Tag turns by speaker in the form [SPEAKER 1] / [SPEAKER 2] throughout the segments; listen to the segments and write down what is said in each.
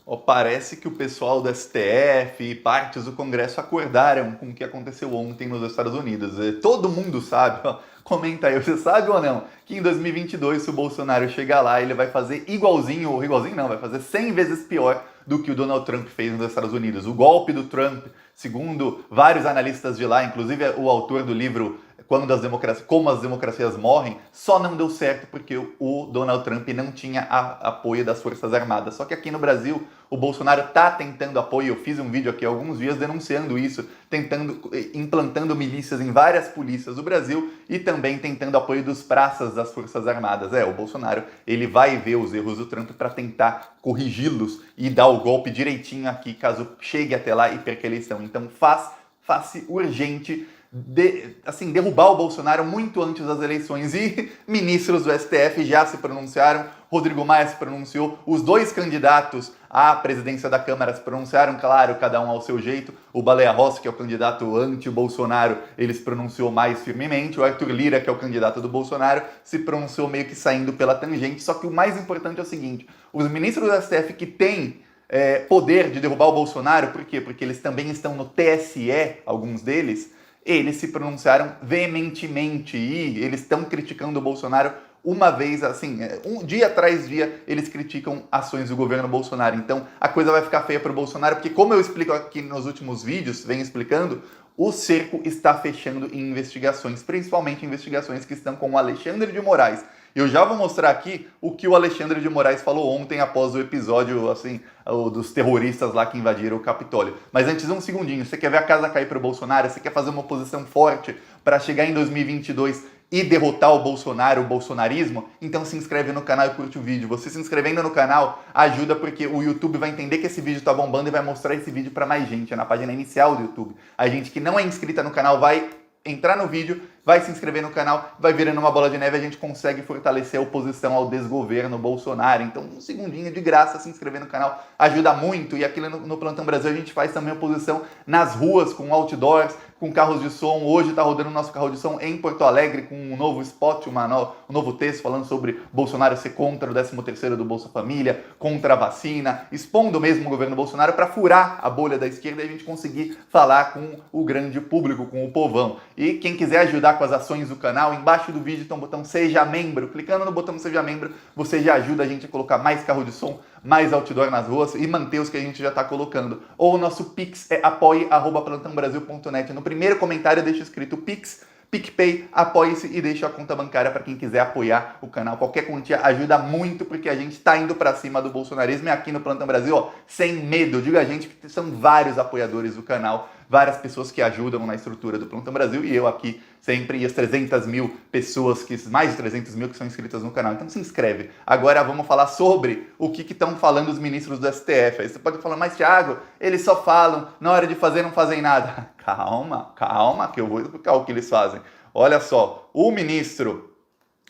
[SPEAKER 1] Ó, parece que o pessoal do STF e partes do Congresso acordaram com o que aconteceu ontem nos Estados Unidos. Todo mundo sabe, ó, comenta aí, você sabe ou não, que em 2022, se o Bolsonaro chegar lá, ele vai fazer igualzinho, ou igualzinho não, vai fazer 100 vezes pior do que o Donald Trump fez nos Estados Unidos. O golpe do Trump, segundo vários analistas de lá, inclusive o autor do livro Como as Democracias Morrem, só não deu certo porque o Donald Trump não tinha apoio das Forças Armadas. Só que aqui no Brasil, o Bolsonaro está tentando apoio. Eu fiz um vídeo aqui há alguns dias denunciando isso, implantando milícias em várias polícias do Brasil e também tentando apoio dos praças das Forças Armadas. O Bolsonaro, ele vai ver os erros do Trump para tentar corrigi-los e dar o golpe direitinho aqui, caso chegue até lá e perca a eleição. Então faz-se urgente derrubar o Bolsonaro muito antes das eleições. E ministros do STF já se pronunciaram, Rodrigo Maia se pronunciou, os dois candidatos à presidência da Câmara se pronunciaram, claro, cada um ao seu jeito. O Baleia Rossi, que é o candidato anti-Bolsonaro, ele se pronunciou mais firmemente. O Arthur Lira, que é o candidato do Bolsonaro, se pronunciou meio que saindo pela tangente. Só que o mais importante é o seguinte, os ministros do STF que têm poder de derrubar o Bolsonaro, por quê? Porque eles também estão no TSE, alguns deles, eles se pronunciaram veementemente e eles estão criticando o Bolsonaro uma vez, assim, um dia atrás dia, eles criticam ações do governo Bolsonaro. Então, a coisa vai ficar feia para o Bolsonaro, porque como eu explico aqui nos últimos vídeos, venho explicando, o cerco está fechando em investigações, principalmente investigações que estão com o Alexandre de Moraes. Eu já vou mostrar aqui o que o Alexandre de Moraes falou ontem após o episódio, assim, dos terroristas lá que invadiram o Capitólio. Mas antes, um segundinho, você quer ver a casa cair para o Bolsonaro? Você quer fazer uma oposição forte para chegar em 2022 e derrotar o Bolsonaro, o bolsonarismo? Então se inscreve no canal e curte o vídeo. Você se inscrevendo no canal ajuda porque o YouTube vai entender que esse vídeo tá bombando e vai mostrar esse vídeo para mais gente. É na página inicial do YouTube. A gente que não é inscrita no canal vai entrar no vídeo, vai se inscrever no canal, vai virando uma bola de neve, a gente consegue fortalecer a oposição ao desgoverno Bolsonaro. Então, um segundinho de graça, se inscrever no canal ajuda muito. E aqui no Plantão Brasil a gente faz também oposição nas ruas, com outdoors, com carros de som. Hoje está rodando o nosso carro de som em Porto Alegre com um novo spot, um novo texto falando sobre Bolsonaro ser contra o 13º do Bolsa Família, contra a vacina, expondo mesmo o governo Bolsonaro para furar a bolha da esquerda e a gente conseguir falar com o grande público, com o povão. E quem quiser ajudar com as ações do canal, embaixo do vídeo tem um botão Seja Membro. Clicando no botão Seja Membro, você já ajuda a gente a colocar mais carro de som, mais outdoor nas ruas e manter os que a gente já está colocando. Ou o nosso Pix é apoie@plantãobrasil.net. No primeiro comentário deixa escrito Pix, PicPay, apoie-se e deixa a conta bancária para quem quiser apoiar o canal. Qualquer quantia ajuda muito porque a gente está indo para cima do bolsonarismo e aqui no Plantão Brasil, ó, sem medo. Diga a gente que são vários apoiadores do canal, várias pessoas que ajudam na estrutura do Plantão Brasil e eu aqui sempre, e as 300 mil pessoas, mais de 300 mil que são inscritas no canal. Então se inscreve. Agora vamos falar sobre o que estão falando os ministros do STF. Aí você pode falar, mas Thiago, eles só falam, na hora de fazer não fazem nada. Calma, que eu vou explicar o que eles fazem. Olha só, o ministro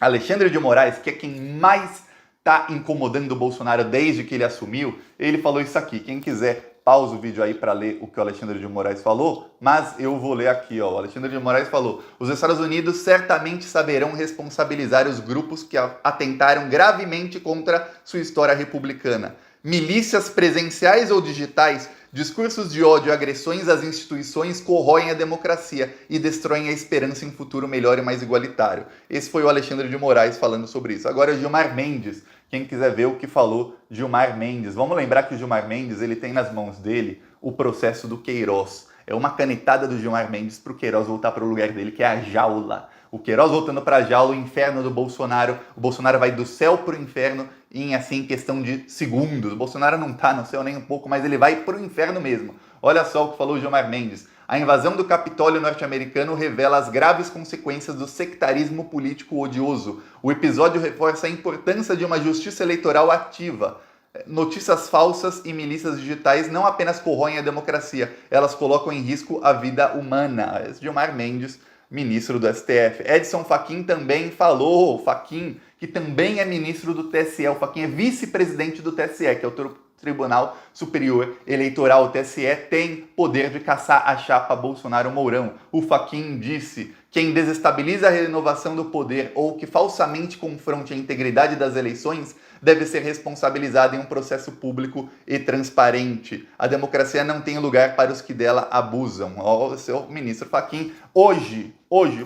[SPEAKER 1] Alexandre de Moraes, que é quem mais está incomodando o Bolsonaro desde que ele assumiu, ele falou isso aqui. Quem quiser, pausa o vídeo aí para ler o que o Alexandre de Moraes falou, mas eu vou ler aqui, ó. O Alexandre de Moraes falou: os Estados Unidos certamente saberão responsabilizar os grupos que atentaram gravemente contra sua história republicana. Milícias presenciais ou digitais, discursos de ódio e agressões às instituições corroem a democracia e destroem a esperança em um futuro melhor e mais igualitário. Esse foi o Alexandre de Moraes falando sobre isso. Agora, Gilmar Mendes. Quem quiser ver o que falou Gilmar Mendes. Vamos lembrar que o Gilmar Mendes, ele tem nas mãos dele o processo do Queiroz. É uma canetada do Gilmar Mendes para o Queiroz voltar para o lugar dele, que é a jaula. O Queiroz voltando para a jaula, o inferno do Bolsonaro. O Bolsonaro vai do céu para o inferno em, assim, questão de segundos. O Bolsonaro não está no céu nem um pouco, mas ele vai para o inferno mesmo. Olha só o que falou o Gilmar Mendes. A invasão do Capitólio norte-americano revela as graves consequências do sectarismo político odioso. O episódio reforça a importância de uma justiça eleitoral ativa. Notícias falsas e milícias digitais não apenas corroem a democracia, elas colocam em risco a vida humana. Gilmar Mendes, ministro do STF. Edson Fachin também falou, Fachin, que também é ministro do TSE. O Fachin é vice-presidente do TSE, que é o Tribunal Superior Eleitoral. O TSE tem poder de caçar a chapa Bolsonaro-Mourão. O Fachin disse: quem desestabiliza a renovação do poder ou que falsamente confronte a integridade das eleições deve ser responsabilizada em um processo público e transparente. A democracia não tem lugar para os que dela abusam. Ó, o seu ministro Fachin, hoje,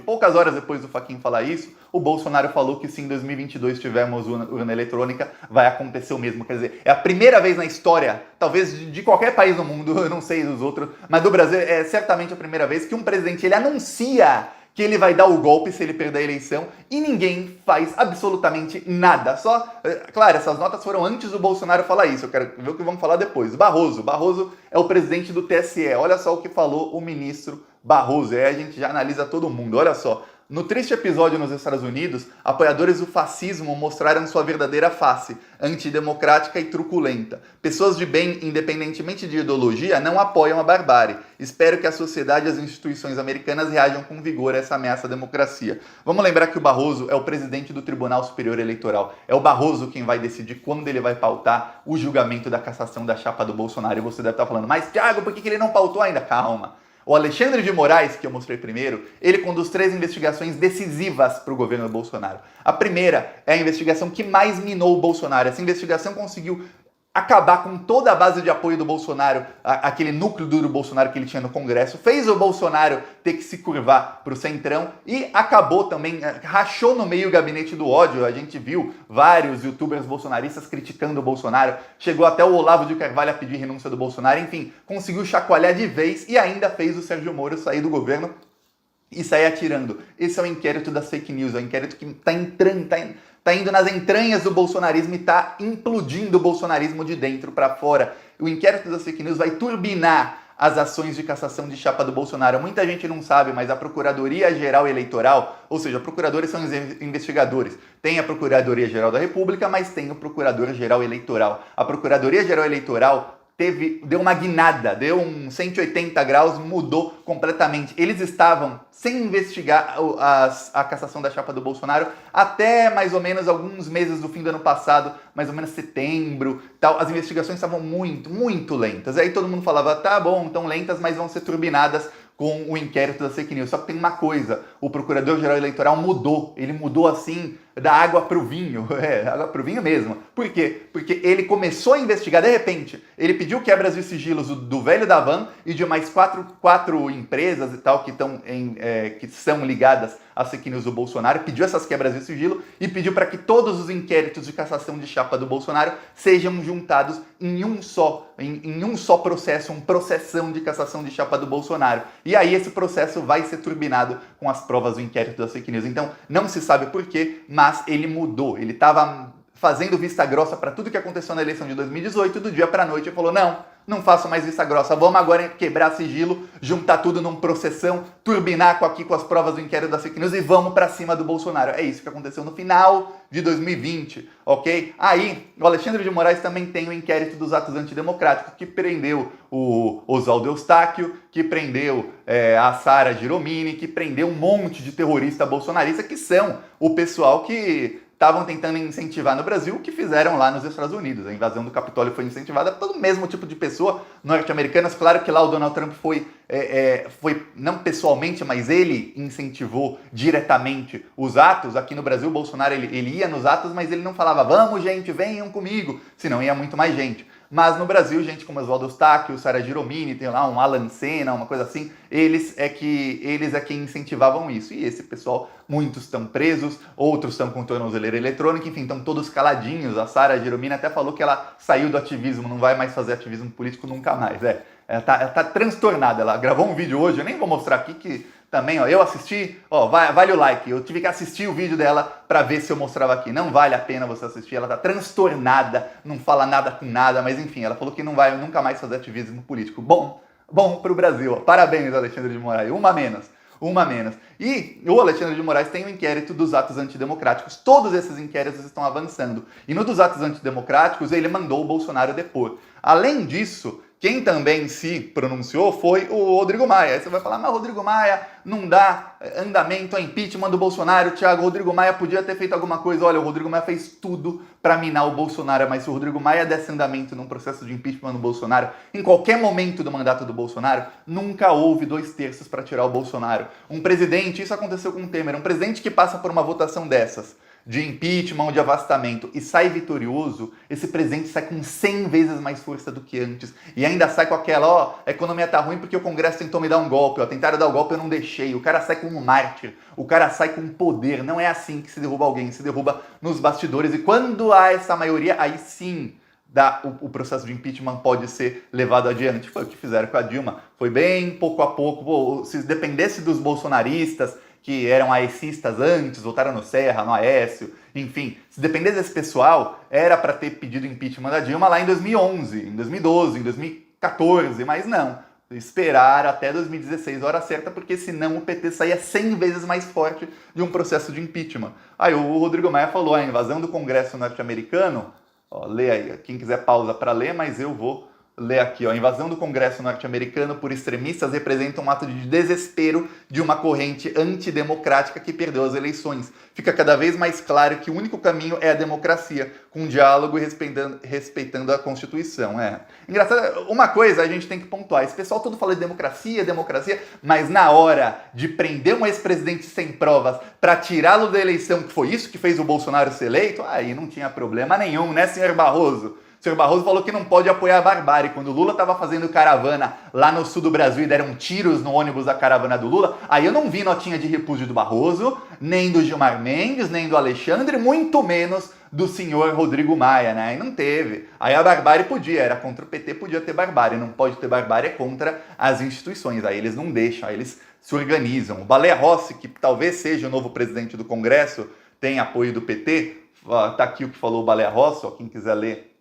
[SPEAKER 1] poucas horas depois do Fachin falar isso, o Bolsonaro falou que se em 2022 tivermos urna eletrônica, vai acontecer o mesmo. Quer dizer, é a primeira vez na história, talvez de qualquer país do mundo, eu não sei dos outros, mas do Brasil é certamente a primeira vez que um presidente ele anuncia que ele vai dar o golpe se ele perder a eleição e ninguém faz absolutamente nada. Só, claro, essas notas foram antes do Bolsonaro falar isso, eu quero ver o que vamos falar depois. Barroso é o presidente do TSE, olha só o que falou o ministro Barroso, aí a gente já analisa todo mundo, olha só. No triste episódio nos Estados Unidos, apoiadores do fascismo mostraram sua verdadeira face, antidemocrática e truculenta. Pessoas de bem, independentemente de ideologia, não apoiam a barbárie. Espero que a sociedade e as instituições americanas reajam com vigor a essa ameaça à democracia. Vamos lembrar que o Barroso é o presidente do Tribunal Superior Eleitoral. É o Barroso quem vai decidir quando ele vai pautar o julgamento da cassação da chapa do Bolsonaro. E você deve estar falando, mas Thiago, por que ele não pautou ainda? Calma. O Alexandre de Moraes, que eu mostrei primeiro, ele conduz 3 investigações decisivas para o governo Bolsonaro. A primeira é a investigação que mais minou o Bolsonaro. Essa investigação conseguiu acabar com toda a base de apoio do Bolsonaro, aquele núcleo duro Bolsonaro que ele tinha no Congresso, fez o Bolsonaro ter que se curvar para o centrão e acabou também, rachou no meio o gabinete do ódio. A gente viu vários youtubers bolsonaristas criticando o Bolsonaro, chegou até o Olavo de Carvalho a pedir renúncia do Bolsonaro, enfim, conseguiu chacoalhar de vez e ainda fez o Sérgio Moro sair do governo e sair atirando. Esse é o inquérito das fake news, é o inquérito que está entrando, tá indo nas entranhas do bolsonarismo e tá implodindo o bolsonarismo de dentro para fora. O inquérito das fake news vai turbinar as ações de cassação de chapa do Bolsonaro. Muita gente não sabe, mas a Procuradoria-Geral Eleitoral, ou seja, procuradores são os investigadores. Tem a Procuradoria-Geral da República, mas tem o Procurador-Geral Eleitoral. A Procuradoria-Geral Eleitoral deu uma guinada, deu um 180 graus, mudou completamente. Eles estavam sem investigar a cassação da chapa do Bolsonaro até mais ou menos alguns meses do fim do ano passado, mais ou menos setembro, tal. As investigações estavam muito lentas. Aí todo mundo falava, tá bom, tão lentas, mas vão ser turbinadas com o inquérito da fake news. Só que tem uma coisa, o Procurador-Geral Eleitoral mudou, ele mudou assim, da água para o vinho, água para o vinho mesmo. Por quê? Porque ele começou a investigar, de repente, ele pediu quebras de sigilos do velho da Van e de mais quatro empresas e tal que são ligadas às fake news do Bolsonaro, pediu essas quebras de sigilo e pediu para que todos os inquéritos de cassação de chapa do Bolsonaro sejam juntados em um só processo, um processão de cassação de chapa do Bolsonaro. E aí esse processo vai ser turbinado com as provas do inquérito das fake news. Então, não se sabe por quê, mas ele mudou. Ele estava fazendo vista grossa para tudo que aconteceu na eleição de 2018, do dia para a noite ele falou, não faço mais vista grossa, vamos agora quebrar sigilo, juntar tudo num processão, turbinar com as provas do inquérito das fake news e vamos para cima do Bolsonaro. É isso que aconteceu no final de 2020, ok? Aí, o Alexandre de Moraes também tem o inquérito dos atos antidemocráticos, que prendeu o Oswaldo Eustáquio, que prendeu a Sara Giromini, que prendeu um monte de terrorista bolsonarista, que são o pessoal que estavam tentando incentivar no Brasil o que fizeram lá nos Estados Unidos. A invasão do Capitólio foi incentivada pelo mesmo tipo de pessoa, norte-americanas. Claro que lá o Donald Trump foi não pessoalmente, mas ele incentivou diretamente os atos. Aqui no Brasil, o Bolsonaro ele ia nos atos, mas ele não falava, vamos gente, venham comigo, senão ia muito mais gente. Mas no Brasil, gente como Oswaldo Eustáquio, Sara Giromini, tem lá um Alan Senna, uma coisa assim, eles é quem incentivavam isso. E esse pessoal, muitos estão presos, outros estão com tornozeleira eletrônica, enfim, estão todos caladinhos. A Sara Giromini até falou que ela saiu do ativismo, não vai mais fazer ativismo político nunca mais. Ela tá transtornada, ela gravou um vídeo hoje, eu nem vou mostrar aqui, que também, eu assisti, vale o like, eu tive que assistir o vídeo dela pra ver se eu mostrava aqui, não vale a pena você assistir, ela tá transtornada, não fala nada com nada, mas enfim, ela falou que não vai nunca mais fazer ativismo político. Bom pro Brasil, parabéns, Alexandre de Moraes, uma menos. E o Alexandre de Moraes tem o inquérito dos atos antidemocráticos. Todos esses inquéritos estão avançando. E no dos atos antidemocráticos, ele mandou o Bolsonaro depor. Além disso, quem também se pronunciou foi o Rodrigo Maia. Aí você vai falar, mas Rodrigo Maia não dá andamento ao impeachment do Bolsonaro. Thiago, o Rodrigo Maia podia ter feito alguma coisa. Olha, o Rodrigo Maia fez tudo para minar o Bolsonaro, mas se o Rodrigo Maia desse andamento num processo de impeachment do Bolsonaro, em qualquer momento do mandato do Bolsonaro, nunca houve 2/3 para tirar o Bolsonaro. Um presidente, isso aconteceu com o Temer, um presidente que passa por uma votação dessas, de impeachment ou de afastamento e sai vitorioso, esse presidente sai com 100 vezes mais força do que antes. E ainda sai com aquela, ó, a economia tá ruim porque o Congresso tentou me dar um golpe, ó, tentaram dar o golpe eu não deixei. O cara sai como um mártir, o cara sai com poder. Não é assim que se derruba alguém, se derruba nos bastidores. E quando há essa maioria, aí sim o processo de impeachment pode ser levado adiante. Foi o que fizeram com a Dilma. Foi bem pouco a pouco. Pô, se dependesse dos bolsonaristas, que eram aecistas antes, votaram no Serra, no Aécio, enfim, se dependesse desse pessoal, era para ter pedido impeachment da Dilma lá em 2011, em 2012, em 2014, mas não. Esperar até 2016, hora certa, porque senão o PT saía 100 vezes mais forte de um processo de impeachment. Aí o Rodrigo Maia falou, a invasão do Congresso norte-americano, lê aí, quem quiser pausa para ler, mas eu vou ler aqui, ó. A invasão do Congresso norte-americano por extremistas representa um ato de desespero de uma corrente antidemocrática que perdeu as eleições. Fica cada vez mais claro que o único caminho é a democracia, com diálogo e respeitando a Constituição. Engraçado, uma coisa a gente tem que pontuar, esse pessoal todo fala de democracia, mas na hora de prender um ex-presidente sem provas para tirá-lo da eleição, que foi isso que fez o Bolsonaro ser eleito, aí não tinha problema nenhum, né, senhor Barroso? O senhor Barroso falou que não pode apoiar a barbárie. Quando o Lula estava fazendo caravana lá no sul do Brasil e deram tiros no ônibus da caravana do Lula, aí eu não vi notinha de repúdio do Barroso, nem do Gilmar Mendes, nem do Alexandre, muito menos do senhor Rodrigo Maia, né? E não teve. Aí a barbárie podia, era contra o PT, podia ter barbárie. Não pode ter barbárie, é contra as instituições. Aí eles não deixam, aí eles se organizam. O Baleia Rossi, que talvez seja o novo presidente do Congresso, tem apoio do PT. Tá aqui o que falou o Baleia Rossi, ó, quem quiser ler.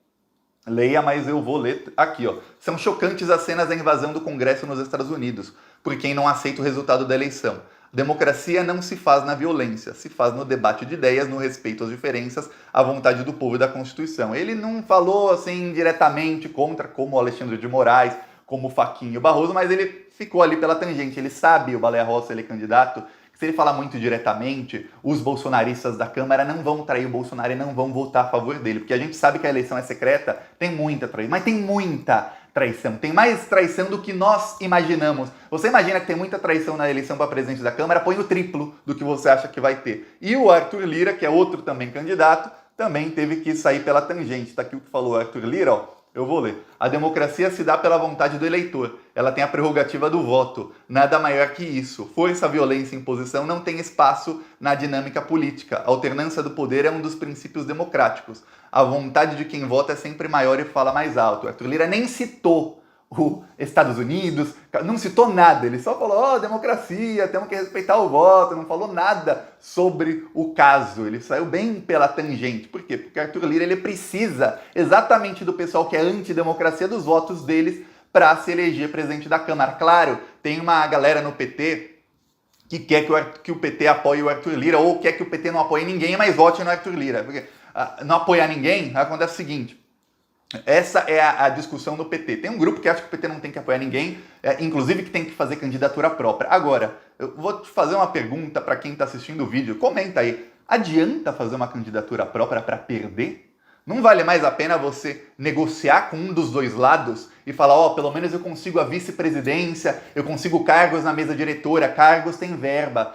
[SPEAKER 1] Leia, mas eu vou ler aqui, ó. São chocantes as cenas da invasão do Congresso nos Estados Unidos, por quem não aceita o resultado da eleição. Democracia não se faz na violência, se faz no debate de ideias, no respeito às diferenças, à vontade do povo e da Constituição. Ele não falou assim diretamente contra, como o Alexandre de Moraes, como o Fachin e o Barroso, mas ele ficou ali pela tangente. Ele sabe, o Baleia Rossi, ele é candidato, que se ele falar muito diretamente, os bolsonaristas da Câmara não vão trair o Bolsonaro e não vão votar a favor dele, porque a gente sabe que a eleição é secreta, tem muita traição, mas tem muita traição, tem mais traição do que nós imaginamos. Você imagina que tem muita traição na eleição para presidente da Câmara, põe o triplo do que você acha que vai ter. E o Arthur Lira, que é outro também candidato, também teve que sair pela tangente. Tá aqui o que falou o Arthur Lira, ó. Eu vou ler. A democracia se dá pela vontade do eleitor. Ela tem a prerrogativa do voto. Nada maior que isso. Força, violência e imposição não tem espaço na dinâmica política. A alternância do poder é um dos princípios democráticos. A vontade de quem vota é sempre maior e fala mais alto. Arthur Lira nem citou os Estados Unidos, não citou nada, ele só falou, ó, democracia, temos que respeitar o voto, não falou nada sobre o caso, ele saiu bem pela tangente. Por quê? Porque Arthur Lira, ele precisa exatamente do pessoal que é antidemocracia, dos votos deles, para se eleger presidente da Câmara. Claro, tem uma galera no PT que quer que o PT apoie o Arthur Lira, ou quer que o PT não apoie ninguém, mas vote no Arthur Lira. Porque não apoiar ninguém, acontece o seguinte: essa é a discussão do PT. Tem um grupo que acha que o PT não tem que apoiar ninguém, inclusive que tem que fazer candidatura própria. Agora, eu vou te fazer uma pergunta para quem está assistindo o vídeo. Comenta aí. Adianta fazer uma candidatura própria para perder? Não vale mais a pena você negociar com um dos dois lados e falar, ó, pelo menos eu consigo a vice-presidência, eu consigo cargos na mesa diretora, cargos tem verba,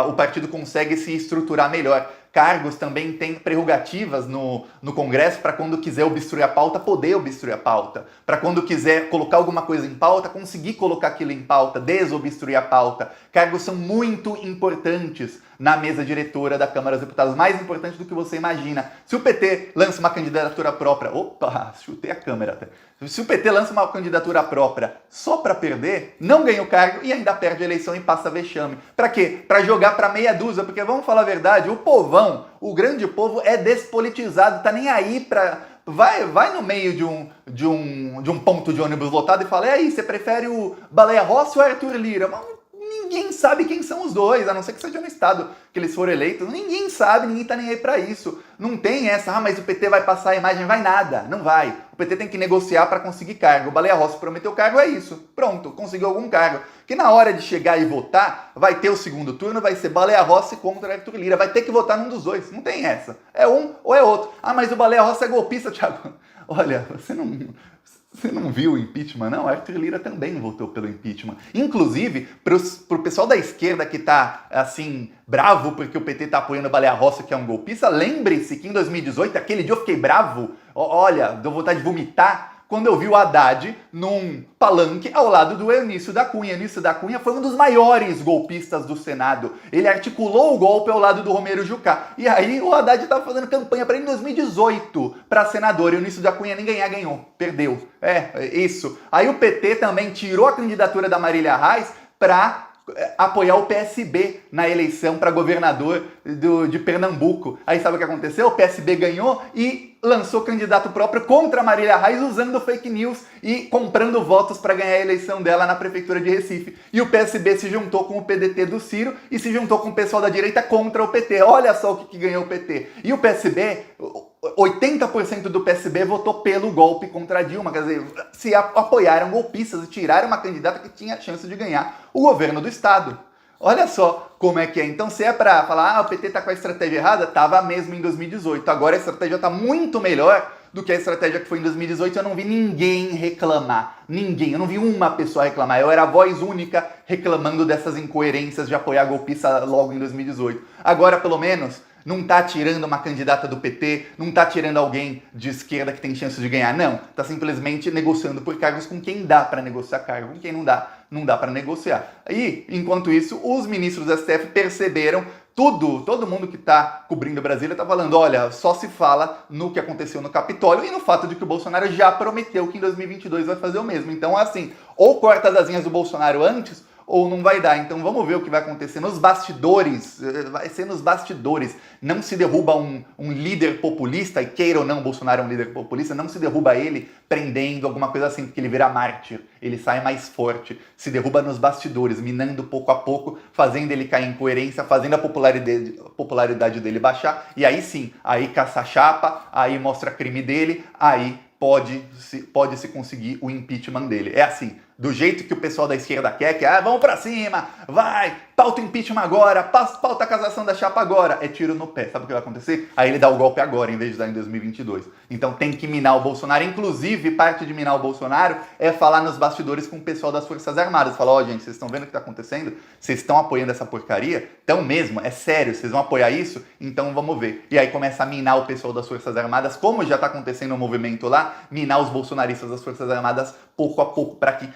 [SPEAKER 1] o partido consegue se estruturar melhor. Cargos também têm prerrogativas no Congresso para quando quiser obstruir a pauta, poder obstruir a pauta. Para quando quiser colocar alguma coisa em pauta, conseguir colocar aquilo em pauta, desobstruir a pauta. Cargos são muito importantes na mesa diretora da Câmara dos Deputados, mais importante do que você imagina. Se o PT lança uma candidatura própria, opa, chutei a câmera até. Se o PT lança uma candidatura própria só para perder, não ganha o cargo e ainda perde a eleição e passa vexame. Para quê? Para jogar para meia dúzia, porque vamos falar a verdade, o povão, o grande povo é despolitizado, tá nem aí para... Vai no meio de um ponto de ônibus lotado e fala, e aí, você prefere o Baleia Rossi ou o Arthur Lira? Mas ninguém sabe quem são os dois, a não ser que seja no estado que eles foram eleitos. Ninguém sabe, ninguém tá nem aí pra isso. Não tem essa, mas o PT vai passar a imagem, vai nada, não vai. O PT tem que negociar para conseguir cargo. O Baleia Rossi prometeu cargo, é isso. Pronto, conseguiu algum cargo. Que na hora de chegar e votar, vai ter o segundo turno, vai ser Baleia Rossi contra Arthur Lira. Vai ter que votar num dos dois, não tem essa. É um ou é outro. Ah, mas o Baleia Rossi é golpista, Thiago. Olha, você não... Você não viu o impeachment, não? Arthur Lira também votou pelo impeachment. Inclusive, pro pessoal da esquerda que tá, assim, bravo porque o PT tá apoiando o Baleia Rossi, que é um golpista, lembre-se que em 2018, aquele dia eu fiquei bravo, olha, deu vontade de vomitar, quando eu vi o Haddad num palanque ao lado do Eunício da Cunha. Eunício da Cunha foi um dos maiores golpistas do Senado. Ele articulou o golpe ao lado do Romero Jucá. E aí o Haddad estava fazendo campanha para ele em 2018 para senador. E o Eunício da Cunha nem ganhar, ganhou. Perdeu. Isso. Aí o PT também tirou a candidatura da Marília Reis para apoiar o PSB na eleição para governador de Pernambuco. Aí sabe o que aconteceu? O PSB ganhou e lançou candidato próprio contra a Marília Reis usando fake news e comprando votos para ganhar a eleição dela na prefeitura de Recife. E o PSB se juntou com o PDT do Ciro e se juntou com o pessoal da direita contra o PT. Olha só o que ganhou o PT. E o PSB, 80% do PSB votou pelo golpe contra a Dilma, quer dizer, se apoiaram golpistas e tiraram uma candidata que tinha chance de ganhar o governo do estado. Olha só como é que é. Então, se é pra falar, o PT tá com a estratégia errada, tava mesmo em 2018. Agora a estratégia tá muito melhor do que a estratégia que foi em 2018. Eu não vi ninguém reclamar. Ninguém. Eu não vi uma pessoa reclamar. Eu era a voz única reclamando dessas incoerências de apoiar a golpista logo em 2018. Agora, pelo menos, não tá tirando uma candidata do PT, não tá tirando alguém de esquerda que tem chance de ganhar, não. Tá simplesmente negociando por cargos com quem dá para negociar cargo, com quem não dá para negociar. E, enquanto isso, os ministros do STF perceberam todo mundo que tá cobrindo Brasília tá falando, olha, só se fala no que aconteceu no Capitólio e no fato de que o Bolsonaro já prometeu que em 2022 vai fazer o mesmo. Então, assim, ou corta as asinhas do Bolsonaro antes, ou não vai dar. Então vamos ver o que vai acontecer nos bastidores. Vai ser nos bastidores. Não se derruba um líder populista, e queira ou não, Bolsonaro é um líder populista, não se derruba ele prendendo alguma coisa assim, porque ele vira mártir, ele sai mais forte. Se derruba nos bastidores, minando pouco a pouco, fazendo ele cair em coerência, fazendo a popularidade dele baixar, e aí sim, aí caça a chapa, aí mostra crime dele, aí pode-se conseguir o impeachment dele. É assim, do jeito que o pessoal da esquerda quer, que vamos pra cima, vai, pauta o impeachment agora, pauta a casação da chapa agora, é tiro no pé. Sabe o que vai acontecer? Aí ele dá o golpe agora, em vez de dar em 2022. Então tem que minar o Bolsonaro. Inclusive, parte de minar o Bolsonaro é falar nos bastidores com o pessoal das Forças Armadas. Falar, gente, vocês estão vendo o que tá acontecendo? Vocês estão apoiando essa porcaria? Então mesmo, é sério, vocês vão apoiar isso? Então vamos ver. E aí começa a minar o pessoal das Forças Armadas, como já tá acontecendo o movimento lá, minar os bolsonaristas das Forças Armadas pouco a pouco, para que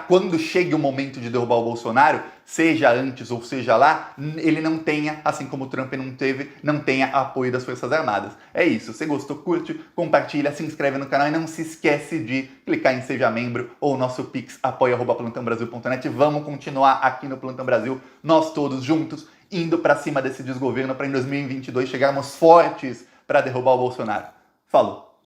[SPEAKER 1] quando chegue o momento de derrubar o Bolsonaro, seja antes ou seja lá, ele não tenha, assim como o Trump não tenha apoio das Forças Armadas. É isso, se gostou, curte, compartilha, se inscreve no canal e não se esquece de clicar em Seja Membro ou nosso Pix, apoia@plantãobrasil.net. Vamos continuar aqui no Plantão Brasil, nós todos juntos, indo para cima desse desgoverno, para em 2022 chegarmos fortes para derrubar o Bolsonaro. Falou!